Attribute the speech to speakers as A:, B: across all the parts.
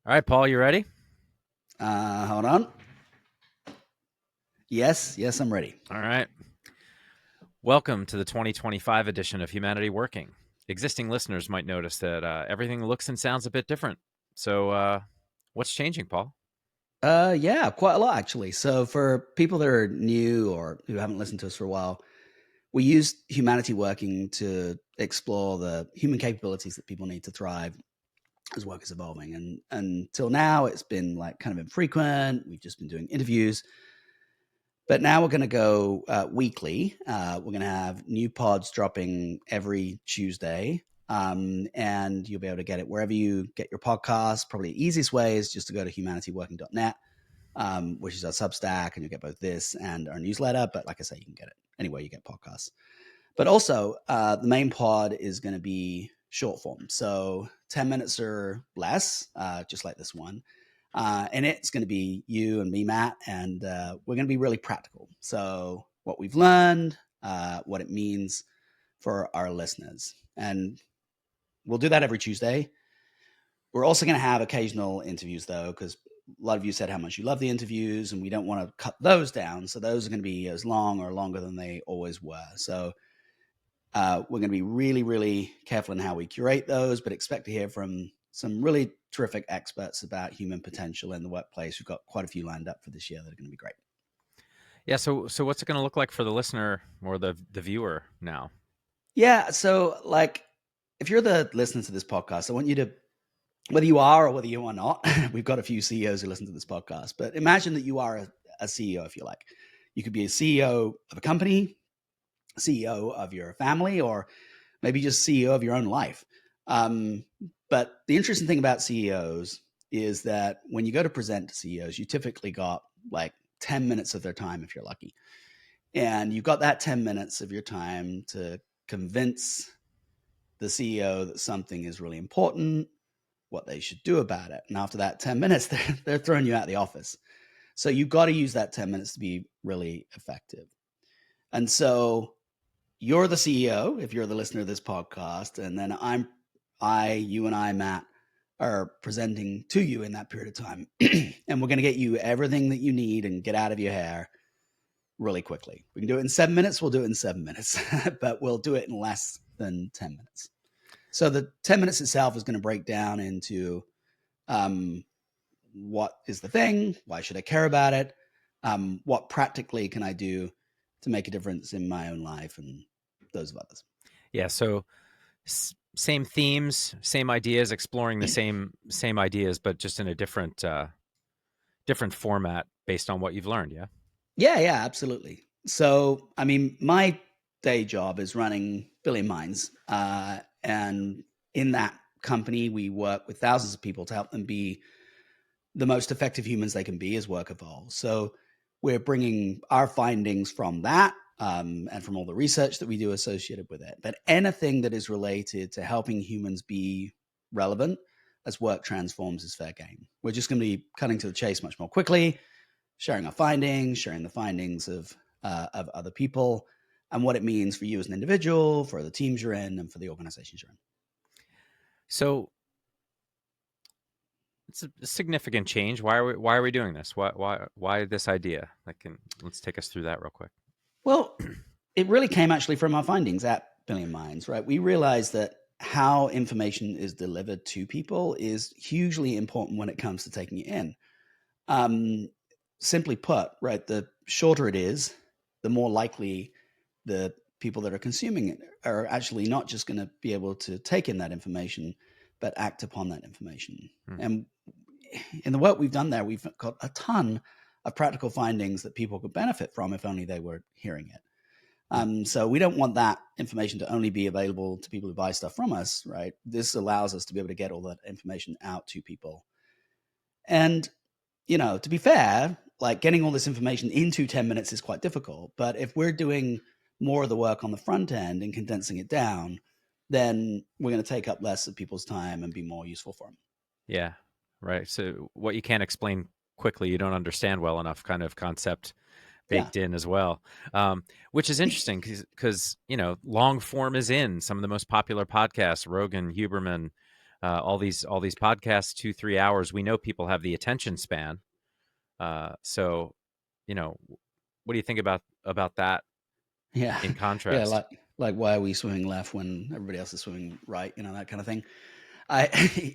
A: All right, Paul, you ready?
B: Hold on. Yes, I'm ready.
A: All right. Welcome to the 2025 edition of Humanity Working. Existing listeners might notice that everything looks and sounds a bit different. So, what's changing, Paul?
B: Yeah, quite a lot actually. So for people that are new or who haven't listened to us for a while, we use Humanity Working to explore the human capabilities that people need to thrive as work is evolving. And until now, it's been like kind of infrequent. We've just been doing interviews. But now we're going to go weekly. We're going to have new pods dropping every Tuesday. And you'll be able to get it wherever you get your podcast. Probably the easiest way is just to go to humanityworking.net, which is our Substack, and you'll get both this and our newsletter. But like I say, you can get it anywhere you get podcasts. But also, the main pod is going to be short form. So 10 minutes or less, just like this one. And it's going to be you and me, Matt, and we're going to be really practical. So what we've learned, what it means for our listeners. And we'll do that every Tuesday. We're also going to have occasional interviews, though, because a lot of you said how much you love the interviews, and we don't want to cut those down. So those are going to be as long or longer than they always were. So we're going to be really, really careful in how we curate those, but expect to hear from some really terrific experts about human potential in the workplace. We've got quite a few lined up for this year that are going to be great.
A: Yeah. So what's it going to look like for the listener or the viewer now?
B: Yeah. So, like, if you're the listener to this podcast, I want you to, whether you are or whether you are not, we've got a few CEOs who listen to this podcast, but imagine that you are a CEO, if you like. You could be a CEO of a company, CEO of your family, or maybe just CEO of your own life. But the interesting thing about CEOs is that when you go to present to CEOs, you typically got like 10 minutes of their time if you're lucky. And you've got that 10 minutes of your time to convince the CEO that something is really important, what they should do about it. And after that 10 minutes, they're throwing you out of the office. So you've got to use that 10 minutes to be really effective. And so you're the CEO if you're the listener of this podcast, and then you and I, Matt, are presenting to you in that period of time, and we're going to get you everything that you need and get out of your hair really quickly. We can do it in 7 minutes. We'll do it in 7 minutes, but we'll do it in less than 10 minutes. So the 10 minutes itself is going to break down into what is the thing? Why should I care about it? What practically can I do to make a difference in my own life and those of others?
A: Yeah. So same themes, same ideas, exploring the same ideas, but just in a different format based on what you've learned. Yeah.
B: Yeah, absolutely. So, I mean, my day job is running Billion Minds. And in that company, we work with thousands of people to help them be the most effective humans they can be as work evolves. So, we're bringing our findings from that and from all the research that we do associated with it. But anything that is related to helping humans be relevant as work transforms is fair game. We're just going to be cutting to the chase much more quickly, sharing our findings, sharing the findings of other people, and what it means for you as an individual, for the teams you're in, and for the organizations you're in.
A: So it's a significant change. Why are we doing this? Why this idea? Let's take us through that real quick.
B: Well, it really came actually from our findings at Billion Minds, right? We realized that how information is delivered to people is hugely important when it comes to taking it in. Simply put, right, the shorter it is, the more likely the people that are consuming it are actually not just going to be able to take in that information, but act upon that information.
A: Hmm.
B: And in the work we've done there, we've got a ton of practical findings that people could benefit from if only they were hearing it. So we don't want that information to only be available to people who buy stuff from us, right? This allows us to be able to get all that information out to people. And, to be fair, like getting all this information into 10 minutes is quite difficult. But if we're doing more of the work on the front end and condensing it down, then we're going to take up less of people's time and be more useful for them.
A: Yeah. Right. So what you can't explain quickly, you don't understand well enough, kind of concept
B: Yeah.
A: baked in as well, which is interesting because long form is in some of the most popular podcasts, Rogan, Huberman, all these podcasts, 2-3 hours. We know people have the attention span. So, what do you think about that
B: Yeah.
A: in contrast?
B: Yeah. Like why are we swimming left when everybody else is swimming right? That kind of thing.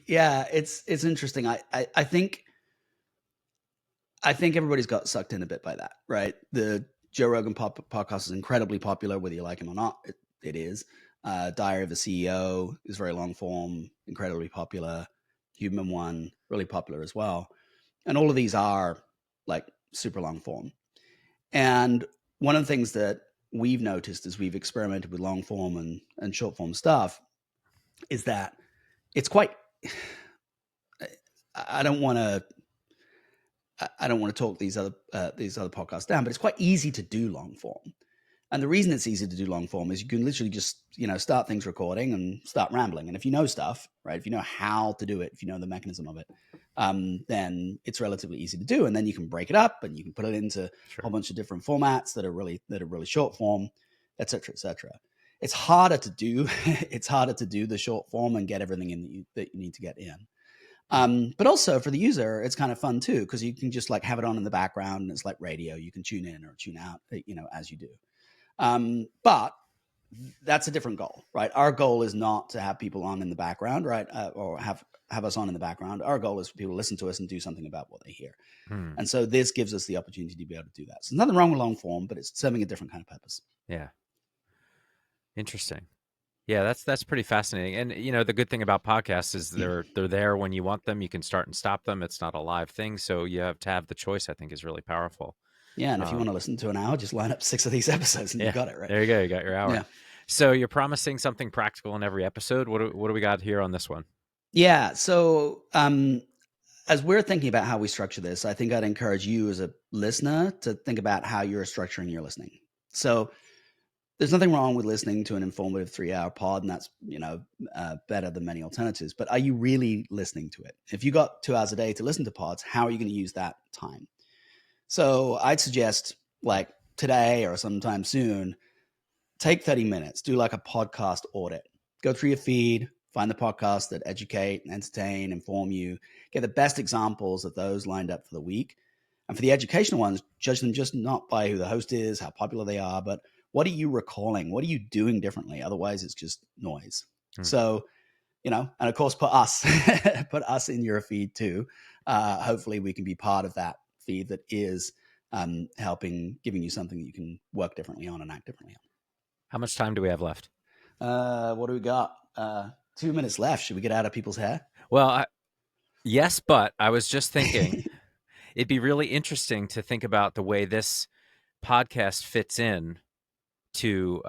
B: Yeah, it's interesting. I think everybody's got sucked in a bit by that, right? The Joe Rogan podcast is incredibly popular, whether you like him or not. It is. Diary of a CEO is very long form, incredibly popular. Huberman One, really popular as well. And all of these are like super long form. And one of the things that we've noticed as we've experimented with long form and short form stuff is that it's quite, I don't want to talk these other podcasts down, but it's quite easy to do long form. And the reason it's easy to do long form is you can literally just, start things recording and start rambling. And if you know stuff, right, if you know how to do it, if you know the mechanism of it, then it's relatively easy to do. And then you can break it up and you can put it into a whole bunch of different formats that are really short form, et cetera, et cetera. It's harder to do. It's harder to do the short form and get everything in that you need to get in. But also for the user, it's kind of fun too, because you can just like have it on in the background and it's like radio. You can tune in or tune out, as you do. But that's a different goal, right? Our goal is not to have people on in the background, right? Or have us on in the background. Our goal is for people to listen to us and do something about what they hear. And so this gives us the opportunity to be able to do that. So nothing wrong with long form, but it's serving a different kind of purpose.
A: Yeah. Interesting. Yeah, that's pretty fascinating. And the good thing about podcasts is they're there when you want them. You can start and stop them. It's not a live thing, so you have to have the choice. I think is really powerful.
B: Yeah, and if you want to listen to an hour, just line up 6 of these episodes and you got it, right?
A: There you go. You got your hour.
B: Yeah.
A: So you're promising something practical in every episode. What do we got here on this one?
B: Yeah. So as we're thinking about how we structure this, I think I'd encourage you as a listener to think about how you're structuring your listening. So there's nothing wrong with listening to an informative 3-hour pod, and that's better than many alternatives. But are you really listening to it? If you got 2 hours a day to listen to pods, how are you going to use that time? So I'd suggest like today or sometime soon, take 30 minutes, do like a podcast audit, go through your feed, find the podcasts that educate, entertain, inform you, get the best examples of those lined up for the week. And for the educational ones, judge them just not by who the host is, how popular they are, but what are you recalling? What are you doing differently? Otherwise it's just noise. So, and of course put us in your feed too. Hopefully we can be part of that feed that is giving you something that you can work differently on and act differently on.
A: How much time do we have left?
B: What do we got? 2 minutes left. Should we get out of people's hair?
A: Well, yes, but I was just thinking it'd be really interesting to think about the way this podcast fits in to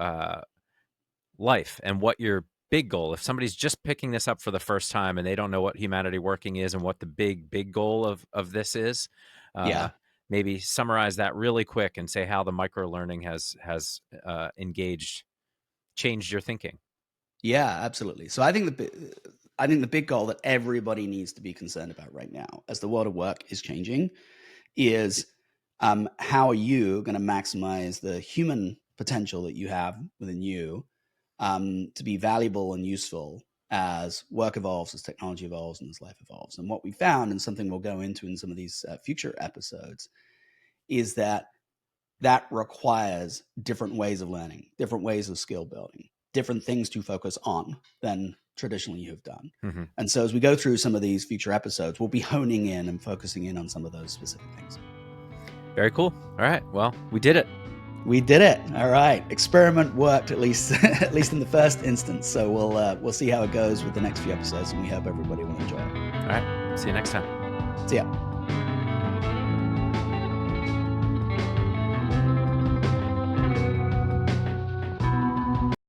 A: life and what your big goal. If somebody's just picking this up for the first time and they don't know what Humanity Working is and what the big goal of this is, maybe summarize that really quick and say how the micro learning has changed your thinking. Yeah,
B: absolutely. So I think the big goal that everybody needs to be concerned about right now, as the world of work is changing, is how are you going to maximize the human potential that you have within you to be valuable and useful as work evolves, as technology evolves, and as life evolves. And what we found, and something we'll go into in some of these future episodes, is that requires different ways of learning, different ways of skill building, different things to focus on than traditionally you have done. Mm-hmm. And so as we go through some of these future episodes, we'll be honing in and focusing in on some of those specific things.
A: Very cool. All right. Well, we did it.
B: We did it. All right. Experiment worked, at least in the first instance. So we'll see how it goes with the next few episodes, and we hope everybody will enjoy it.
A: All right. See you next time.
B: See ya.